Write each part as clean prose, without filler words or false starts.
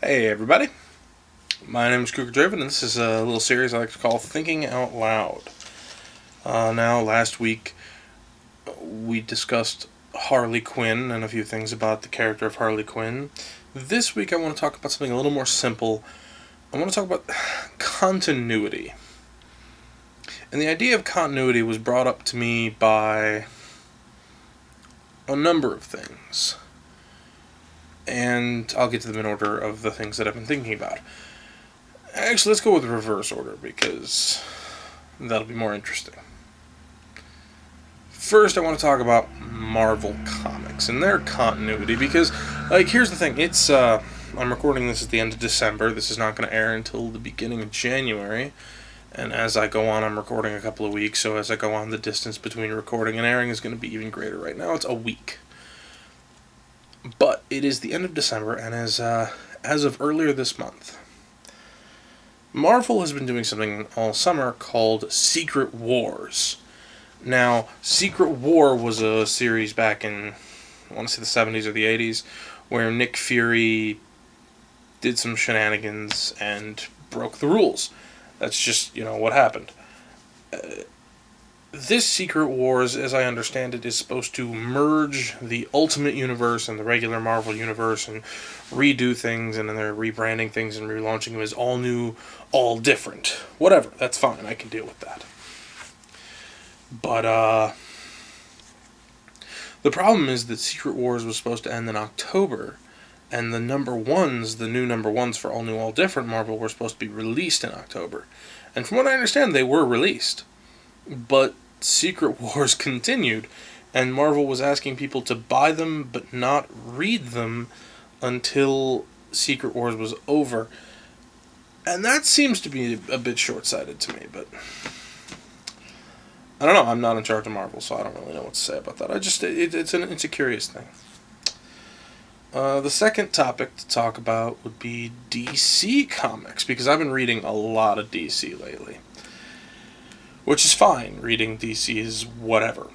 Hey everybody, my name is Cougar Driven, and this is a little series I like to call Thinking Out Loud. Now, last week we discussed Harley Quinn and a few things about the character of Harley Quinn. This week I want to talk about something a little more simple. I want to talk about continuity. And the idea of continuity was brought up to me by a number of things. And I'll get to them in order of the things that I've been thinking about. Actually, let's go with reverse order because that'll be more interesting. First, I want to talk about Marvel Comics and their continuity because, here's the thing. I'm recording this at the end of December. This is not going to air until the beginning of January. And as I go on, I'm recording a couple of weeks. So as I go on, the distance between recording and airing is going to be even greater. Right now, it's a week. But it is the end of December, and as of earlier this month, Marvel has been doing something all summer called Secret Wars. Now, Secret War was a series back in, I want to say the 70s or the 80s, where Nick Fury did some shenanigans and broke the rules. That's just, what happened. This Secret Wars, as I understand it, is supposed to merge the Ultimate Universe and the regular Marvel Universe and redo things, and then they're rebranding things and relaunching them as all new, all different. Whatever, that's fine, I can deal with that. But, the problem is that Secret Wars was supposed to end in October, and the new number ones for all new, all different Marvel were supposed to be released in October. And from what I understand, they were released. But Secret Wars continued, and Marvel was asking people to buy them but not read them until Secret Wars was over. And that seems to be a bit short-sighted to me, but I don't know. I'm not in charge of Marvel, so I don't really know what to say about that. It's a curious thing. The second topic to talk about would be DC Comics, because I've been reading a lot of DC lately. Which is fine. Reading DC is whatever.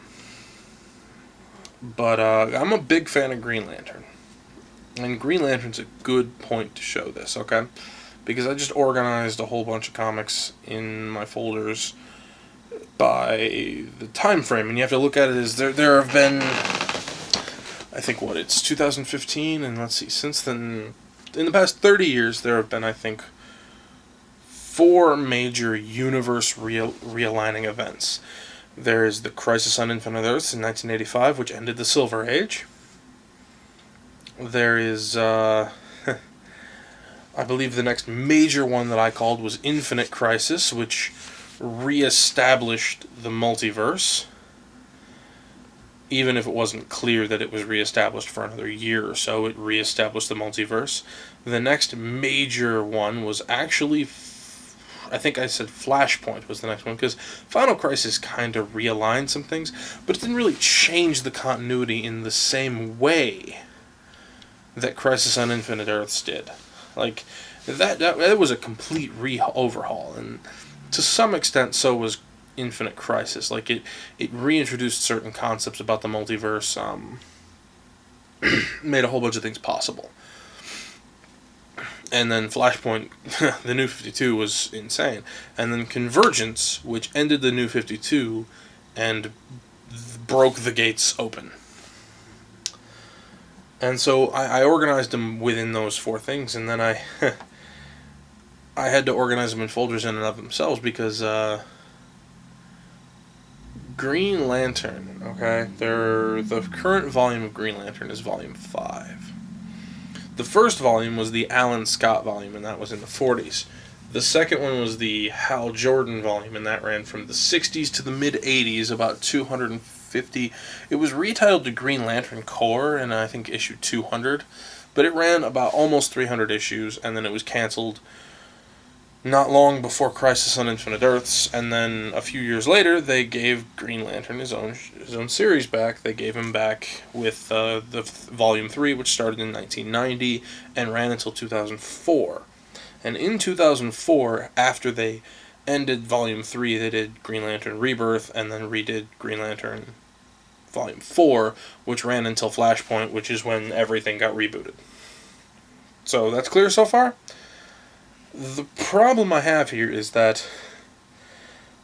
But I'm a big fan of Green Lantern. And Green Lantern's a good point to show this, okay? Because I just organized a whole bunch of comics in my folders by the time frame. And you have to look at it as there have been, I think, it's 2015? And let's see, since then, in the past 30 years, there have been, I think, 4 major universe realigning events. There is the Crisis on Infinite Earths in 1985, which ended the Silver Age. There is, I believe the next major one that I called was Infinite Crisis, which reestablished the multiverse. Even if it wasn't clear that it was reestablished for another year or so, it reestablished the multiverse. The next major one was actually, I think I said Flashpoint was the next one, because Final Crisis kind of realigned some things, but it didn't really change the continuity in the same way that Crisis on Infinite Earths did. That was a complete overhaul, and to some extent so was Infinite Crisis. It reintroduced certain concepts about the multiverse, made a whole bunch of things possible. And then Flashpoint, the New 52, was insane. And then Convergence, which ended the New 52 and broke the gates open. And so I organized them within those 4 things, and then I I had to organize them in folders in and of themselves because Green Lantern, okay, the current volume of Green Lantern is volume 5. The first volume was the Alan Scott volume, and that was in the 40s. The second one was the Hal Jordan volume, and that ran from the 60s to the mid-80s, about 250. It was retitled to Green Lantern Corps, and I think issue 200, but it ran about almost 300 issues, and then it was canceled not long before Crisis on Infinite Earths, and then a few years later, they gave Green Lantern his own series back. They gave him back with the Volume 3, which started in 1990 and ran until 2004. And in 2004, after they ended Volume 3, they did Green Lantern Rebirth, and then redid Green Lantern Volume 4, which ran until Flashpoint, which is when everything got rebooted. So that's clear so far? The problem I have here is that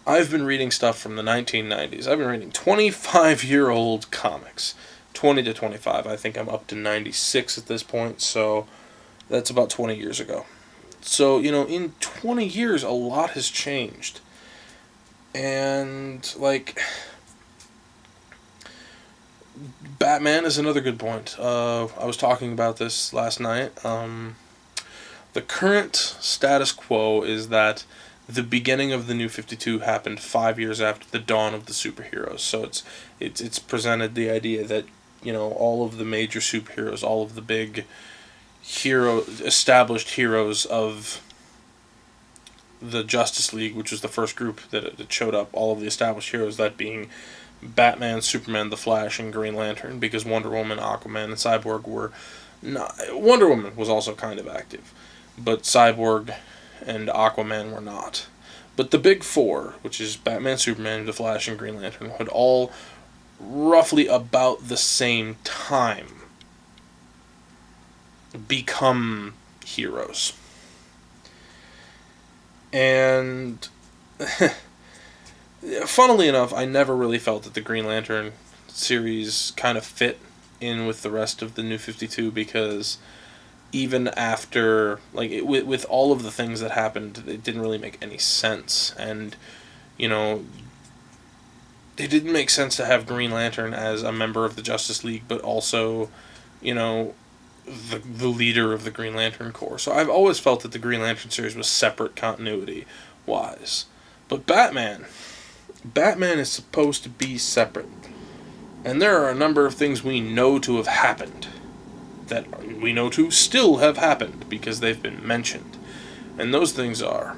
I've been reading stuff from the 1990s. I've been reading 25-year-old comics. 20 to 25. I think I'm up to 96 at this point, so that's about 20 years ago. So, in 20 years, a lot has changed. And, Batman is another good point. I was talking about this last night. The current status quo is that the beginning of the New 52 happened 5 years after the dawn of the superheroes. So it's presented the idea that, all of the major superheroes, all of the big established heroes of the Justice League, which was the first group that showed up, all of the established heroes, that being Batman, Superman, The Flash, and Green Lantern, because Wonder Woman, Aquaman, and Cyborg were not. Wonder Woman was also kind of active, but Cyborg and Aquaman were not. But the big four, which is Batman, Superman, The Flash, and Green Lantern, had all roughly about the same time become heroes. And funnily enough, I never really felt that the Green Lantern series kind of fit in with the rest of the New 52, because even after, with all of the things that happened, it didn't really make any sense. And, it didn't make sense to have Green Lantern as a member of the Justice League, but also, the leader of the Green Lantern Corps. So I've always felt that the Green Lantern series was separate continuity-wise. But Batman is supposed to be separate. And there are a number of things we know to have happened that we know to still have happened because they've been mentioned. And those things are...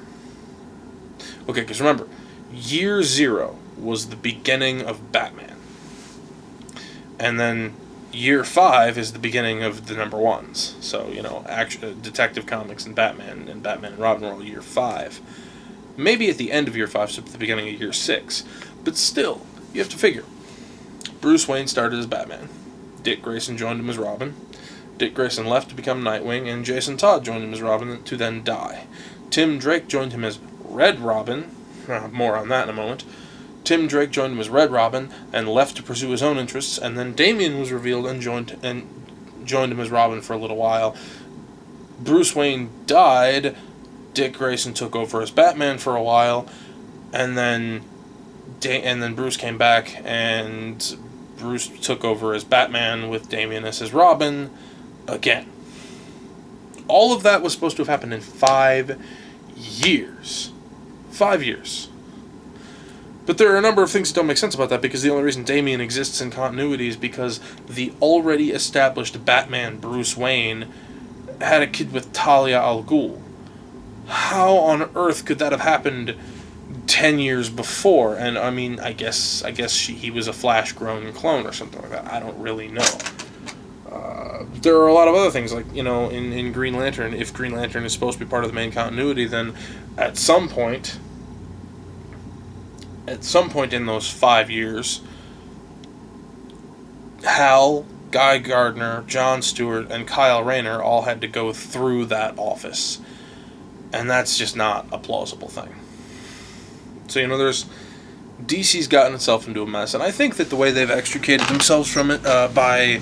Okay, because remember, Year Zero was the beginning of Batman. And then Year 5 is the beginning of the number ones. So, Detective Comics and Batman and Robin were all Year 5. Maybe at the end of Year 5, so at the beginning of Year 6. But still, you have to figure. Bruce Wayne started as Batman. Dick Grayson joined him as Robin. Dick Grayson left to become Nightwing, and Jason Todd joined him as Robin to then die. Tim Drake joined him as Red Robin. More on that in a moment. Tim Drake joined him as Red Robin and left to pursue his own interests, and then Damian was revealed and joined him as Robin for a little while. Bruce Wayne died. Dick Grayson took over as Batman for a while, and then Bruce came back, and Bruce took over as Batman with Damian as his Robin again. All of that was supposed to have happened in 5 years. 5 years. But there are a number of things that don't make sense about that, because the only reason Damian exists in continuity is because the already established Batman, Bruce Wayne, had a kid with Talia al Ghul. How on earth could that have happened 10 years before? And I guess he was a Flash-grown clone or something like that. I don't really know. There are a lot of other things, in Green Lantern. If Green Lantern is supposed to be part of the main continuity, then at some point in those 5 years, Hal, Guy Gardner, John Stewart, and Kyle Rayner all had to go through that office. And that's just not a plausible thing. So, DC's gotten itself into a mess, and I think that the way they've extricated themselves from it by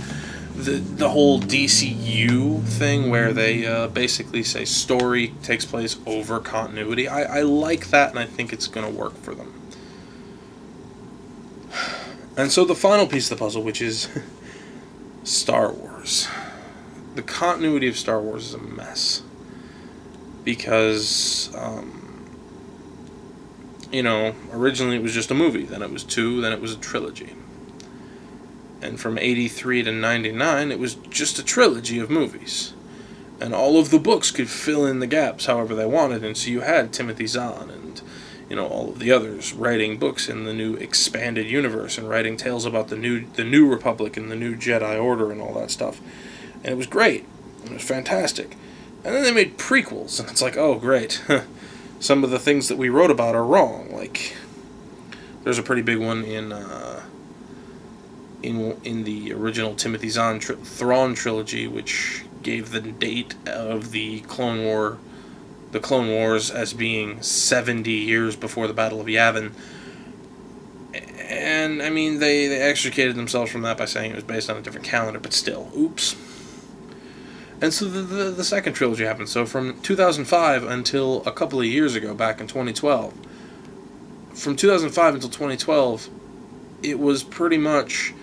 the whole DCU thing, where they basically say story takes place over continuity, I like that, and I think it's going to work for them. And so the final piece of the puzzle, which is Star Wars. The continuity of Star Wars is a mess. Because, originally it was just a movie, then it was 2, then it was a trilogy. And from 83 to 99, it was just a trilogy of movies. And all of the books could fill in the gaps however they wanted, and so you had Timothy Zahn and, all of the others writing books in the new expanded universe and writing tales about the new Republic and the new Jedi Order and all that stuff. And it was great. It was fantastic. And then they made prequels, and it's like, oh, great. Some of the things that we wrote about are wrong. There's a pretty big one in the original Timothy Zahn Thrawn trilogy, which gave the date of the Clone Wars as being 70 years before the Battle of Yavin. And, I mean, they extricated themselves from that by saying it was based on a different calendar, but still, oops. And so the second trilogy happened. So from 2005 until a couple of years ago, back in 2012, from 2005 until 2012, it was pretty much,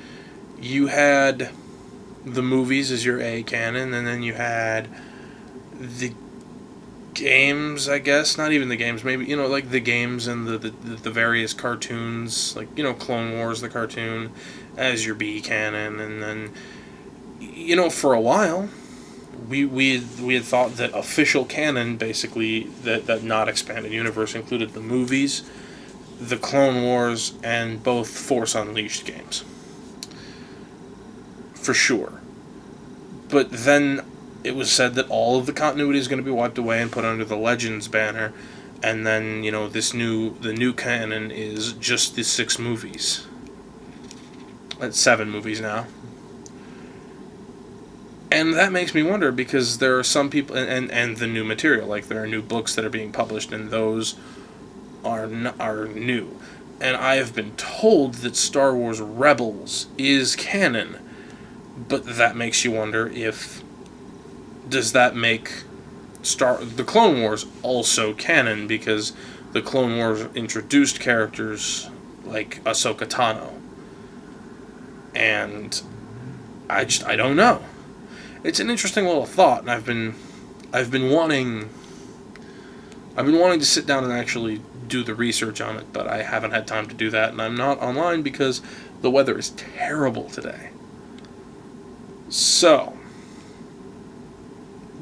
you had the movies as your A canon, and then you had the games, I guess, not even the games, maybe, like the games and the various cartoons, like, Clone Wars, the cartoon, as your B canon, and then, for a while, we had thought that official canon, basically, that not expanded universe, included the movies, the Clone Wars, and both Force Unleashed games. For sure. But then it was said that all of the continuity is going to be wiped away and put under the Legends banner, and then, the new canon is just the 6 movies. That's 7 movies now. And that makes me wonder, because there are some people, and the new material, like there are new books that are being published, and those are new. And I have been told that Star Wars Rebels is canon, but that makes you wonder does that make the Clone Wars also canon, because the Clone Wars introduced characters like Ahsoka Tano. And I don't know. It's an interesting little thought, and I've been wanting to sit down and actually do the research on it, but I haven't had time to do that, and I'm not online because the weather is terrible today. So,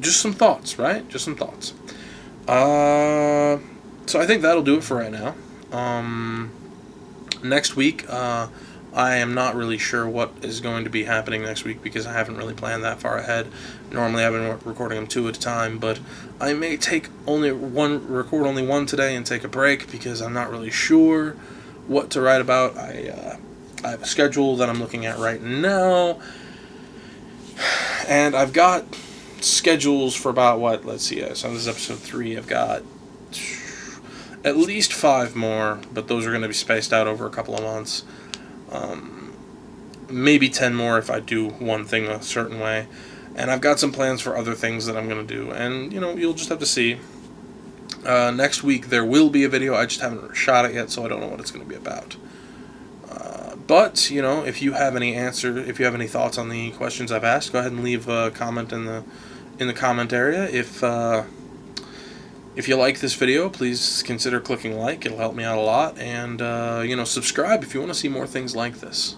just some thoughts, right? Just some thoughts. So I think that'll do it for right now. Next week, I am not really sure what is going to be happening next week, because I haven't really planned that far ahead. Normally I've been recording them 2 at a time, but I may record only one today and take a break, because I'm not really sure what to write about. I have a schedule that I'm looking at right now, and I've got schedules for about so this is episode 3, I've got at least 5 more, but those are going to be spaced out over a couple of months. Maybe 10 more if I do one thing a certain way. And I've got some plans for other things that I'm going to do. And, you'll just have to see. Next week there will be a video. I just haven't shot it yet, so I don't know what it's going to be about. But, if you have any thoughts on the questions I've asked, go ahead and leave a comment in the comment area. If you like this video, please consider clicking like. It'll help me out a lot. And, subscribe if you want to see more things like this.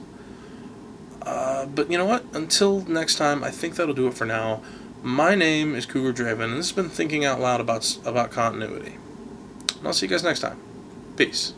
But you know what? Until next time, I think that'll do it for now. My name is Cougar Draven, and this has been Thinking Out Loud about continuity. And I'll see you guys next time. Peace.